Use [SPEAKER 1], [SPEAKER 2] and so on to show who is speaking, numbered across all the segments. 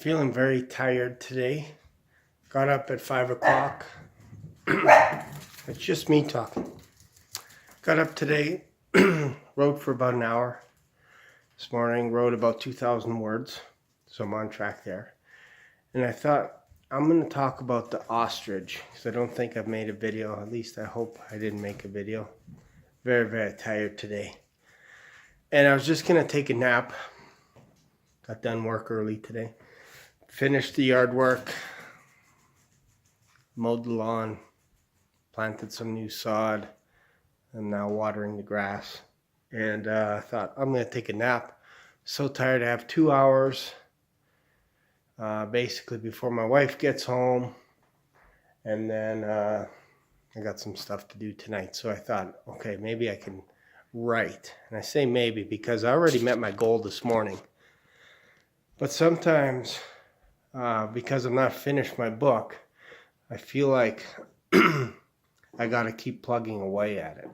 [SPEAKER 1] Feeling very tired today. Got up at 5 o'clock. It's just me talking. Got up today, wrote for about an hour. This morning, wrote about 2,000 words. So I'm on track there. And I thought, I'm going to talk about the ostrich, because I don't think I've made a video. At least I hope I didn't make a video. Very, very tired today. And I was just going to take a nap. Got done work early today. Finished the yard work. Mowed the lawn. Planted some new sod. I'm now watering the grass. And I thought, I'm going to take a nap. So tired. I have 2 hours. Basically before my wife gets home. And then I got some stuff to do tonight. So I thought, okay, maybe I can write. And I say maybe because I already met my goal this morning. But sometimes, because I'm not finished my book, I feel like I got to keep plugging away at it.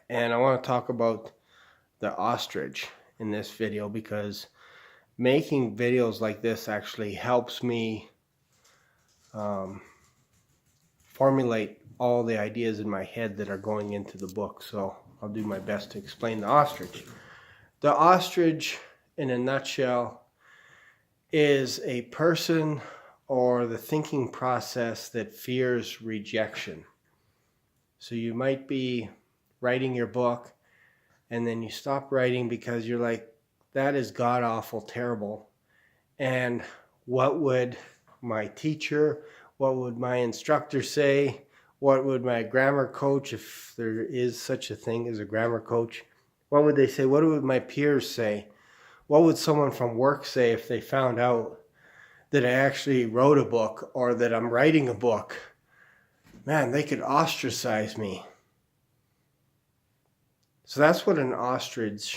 [SPEAKER 1] And I want to talk about the ostrich in this video because making videos like this actually helps me formulate all the ideas in my head that are going into the book. So I'll do my best to explain the ostrich. The ostrich, in a nutshell, is a person or the thinking process that fears rejection. So you might be writing your book and then you stop writing because you're like, that is god-awful terrible. And what would my teacher, what would my instructor say? What would my grammar coach, if there is such a thing as a grammar coach, what would they say? What would my peers say? What would someone from work say if they found out that I actually wrote a book or that I'm writing a book? Man, they could ostracize me. So that's what an ostrich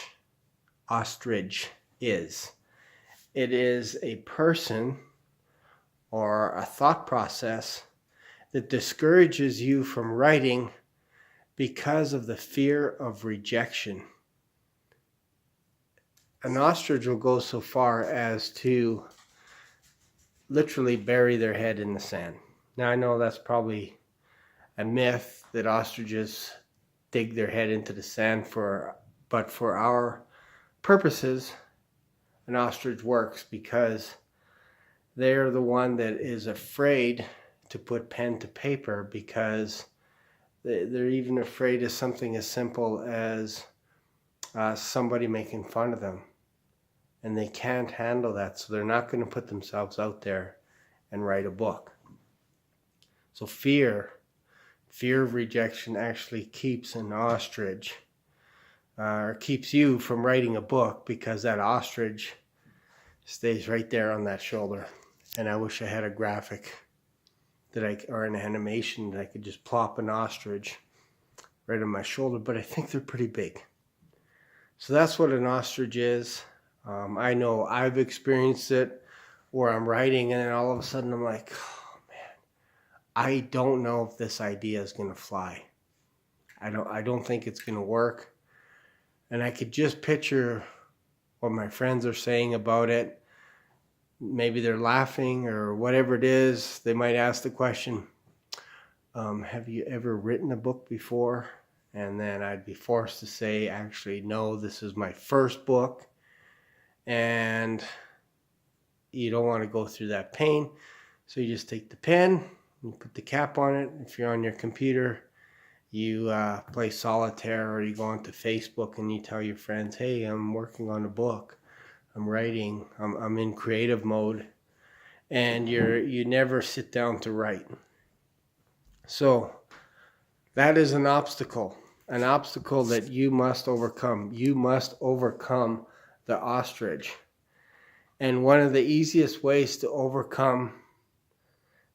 [SPEAKER 1] is. It is a person or a thought process that discourages you from writing because of the fear of rejection. An ostrich will go so far as to literally bury their head in the sand. Now I know that's probably a myth that ostriches dig their head into the sand, but for our purposes, an ostrich works because they're the one that is afraid to put pen to paper because they're even afraid of something as simple as somebody making fun of them. And they can't handle that, so they're not going to put themselves out there and write a book. So fear of rejection actually keeps an ostrich, or keeps you from writing a book because that ostrich stays right there on that shoulder. And I wish I had a graphic or an animation that I could just plop an ostrich right on my shoulder, but I think they're pretty big. So that's what an ostrich is. I know I've experienced it where I'm writing and then all of a sudden I'm like, oh man, I don't know if this idea is going to fly. I don't think it's going to work. And I could just picture what my friends are saying about it. Maybe they're laughing or whatever it is. They might ask the question, have you ever written a book before? And then I'd be forced to say, actually, no, this is my first book. And you don't want to go through that pain. So you just take the pen, you put the cap on it. If you're on your computer, you play solitaire or you go onto Facebook and you tell your friends, hey, I'm working on a book. I'm writing. I'm in creative mode. And you never sit down to write. So that is an obstacle that you must overcome. You must overcome the ostrich. And one of the easiest ways to overcome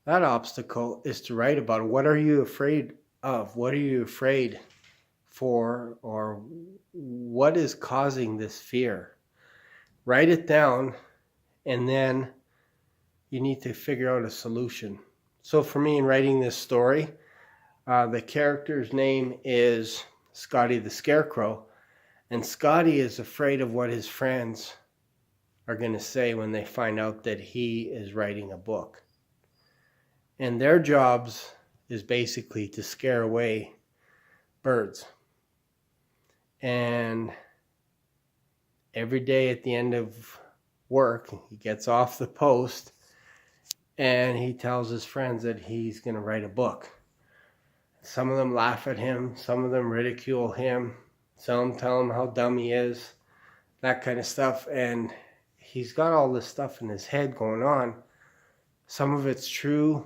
[SPEAKER 1] that obstacle is to write about it. What are you afraid of? What are you afraid for? Or what is causing this fear? Write it down, and then you need to figure out a solution. So for me, in writing this story, the character's name is Scotty the Scarecrow. And Scotty is afraid of what his friends are going to say when they find out that he is writing a book. And their jobs is basically to scare away birds. And every day at the end of work, he gets off the post and he tells his friends that he's going to write a book. Some of them laugh at him, some of them ridicule him, some tell him how dumb he is, that kind of stuff. And he's got all this stuff in his head going on. Some of it's true.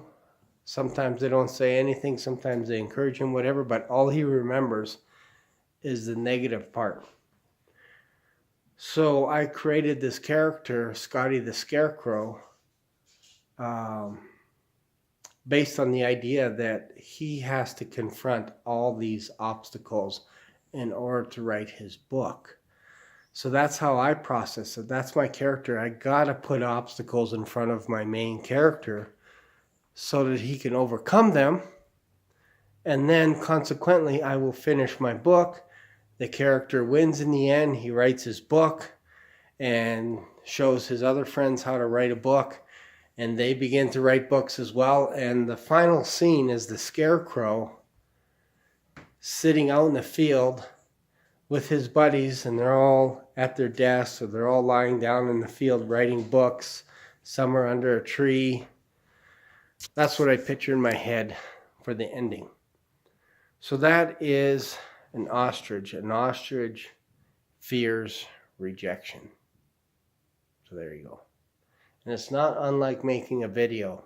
[SPEAKER 1] Sometimes they don't say anything. Sometimes they encourage him, whatever. But all he remembers is the negative part. So I created this character, Scotty the Scarecrow, based on the idea that he has to confront all these obstacles in order to write his book. So that's how I process it. That's my character. I gotta put obstacles in front of my main character so that he can overcome them. And then consequently, I will finish my book. The character wins in the end. He writes his book and shows his other friends how to write a book. And they begin to write books as well. And the final scene is the Scarecrow sitting out in the field with his buddies, and they're all at their desks, or they're all lying down in the field writing books. Some are under a tree. That's what I picture in my head for the ending. So that is an ostrich. An ostrich fears rejection. So there you go. And it's not unlike making a video.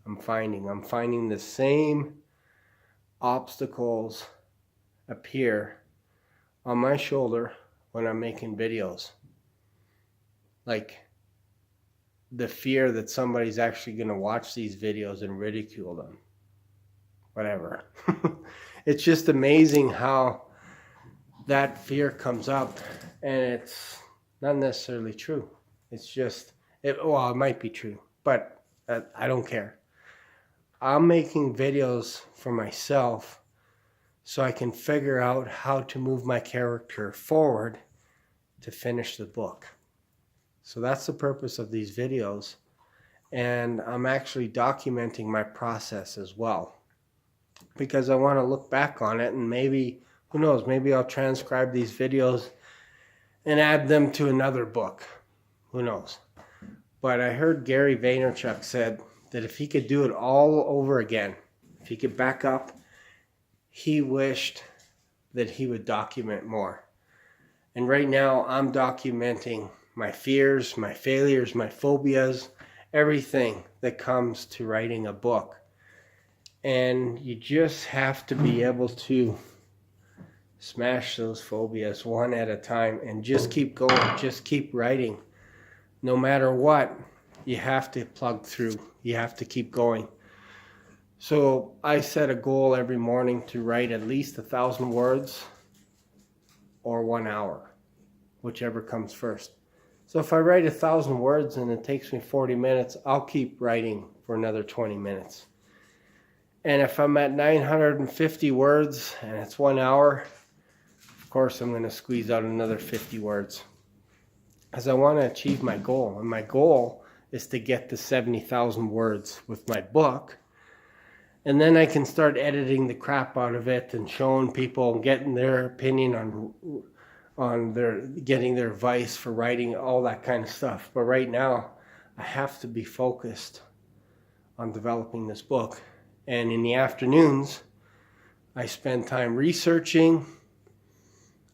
[SPEAKER 1] I'm finding the same obstacles appear on my shoulder when I'm making videos. Like the fear that somebody's actually going to watch these videos and ridicule them. Whatever. It's just amazing how that fear comes up, and it's not necessarily true. It's just, it might be true, but I don't care. I'm making videos for myself so I can figure out how to move my character forward to finish the book. So that's the purpose of these videos. And I'm actually documenting my process as well, because I want to look back on it, and maybe, who knows, maybe I'll transcribe these videos and add them to another book. Who knows? But I heard Gary Vaynerchuk said that if he could do it all over again, if he could back up, he wished that he would document more. And right now I'm documenting my fears, my failures, my phobias, everything that comes to writing a book. And you just have to be able to smash those phobias one at a time and just keep going, just keep writing. No matter what, you have to plug through. You have to keep going. So I set a goal every morning to write at least 1,000 words or 1 hour, whichever comes first. So if I write 1,000 words and it takes me 40 minutes, I'll keep writing for another 20 minutes. And if I'm at 950 words and it's 1 hour, of course I'm going to squeeze out another 50 words, because I want to achieve my goal. And my goal is to get to 70,000 words with my book. And then I can start editing the crap out of it and showing people and getting their opinion on getting their advice for writing, all that kind of stuff. But right now, I have to be focused on developing this book. And in the afternoons, I spend time researching.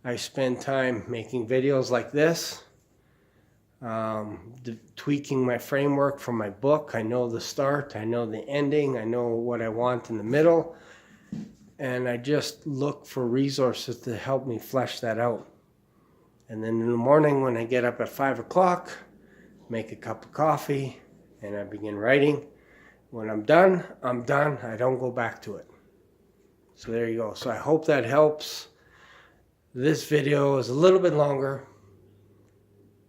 [SPEAKER 1] I spend time making videos like this, tweaking my framework for my book. I know the start, I know the ending, I know what I want in the middle, and I just look for resources to help me flesh that out. And then in the morning when I get up at 5 o'clock, make a cup of coffee, and I begin writing. When I'm done, I'm done. I don't go back to it. So there you go. So I hope that helps. This video is a little bit longer.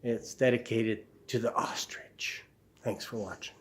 [SPEAKER 1] It's dedicated to the ostrich. Thanks for watching.